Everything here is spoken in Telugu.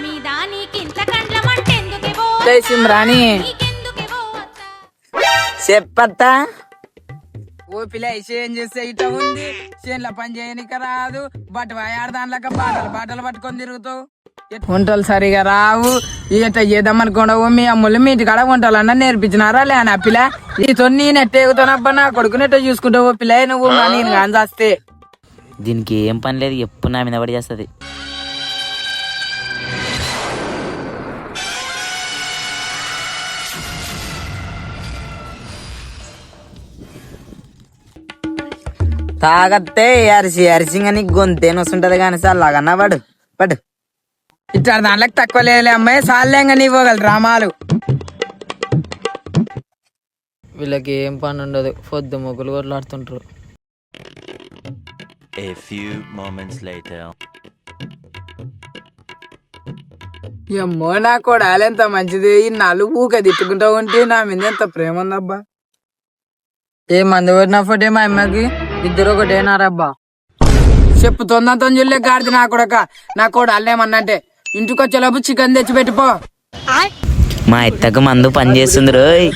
మీద నీకింత కండ్లమంటెందుకేవో సిమ్రాని నీకెందుకేవో చెప్పత్తా ఓ పిల్ల ఏం చేస్తే ఇట్లా ఉంది చేనుల పని చేయనిక రాదు బట్ ఆడదానిలాగా బాటలు పట్టుకొని తిరుగుతావు వంటలు సరిగా రావు ఇట్లా చేద్దామనుకోండవు మీ అమ్ములు మీ ఇంటికాడ వంటలన్నా నేర్పించినారా లే అని ఆ పిల్ల నీతో నేను ఎట్టేగుతానబ్బా నా కొడుకునెట్ట చూసుకుంటావు పిల్ల నువ్వు నేను కానీ చేస్తే దీనికి ఏం పని లేదు ఎప్పుడు నా మీద పడి చేస్తుంది. తాగత్తే అరిసింగ నీకు గొంతేని వస్తుంటది కానీ సార్ లాగన్నా పడు పడు ఇట్లా దాంట్లోకి తక్కువ లేదులే అమ్మాయి సాల్లేంగా నీ పోగలరు డ్రామాలు. వీళ్ళకి ఏం పని ఉండదు పొద్దు మొగ్గులు కొట్లాడుతుంటారు. A few moments later. అమ్మో నా కొడాలి ఎంత మంచిది ఈ నాలుగు ఊక తిట్టుకుంటా ఉంటే నా మీద ఎంత ప్రేమ ఉందబ్బా. ఏ మందు కొట్టిన ఫోటో మా అమ్మకి ఇద్దరు ఒకటేనారబ్బా. చెప్పుతోందంతా చూడలే గాడిది నా కొడక నా కొడాలేమన్నంటే ఇంటికి వచ్చేలోపు చికెన్ తెచ్చి పెట్టిపో. మా ఎత్తకు మందు పని చేస్తుంది రోయ్.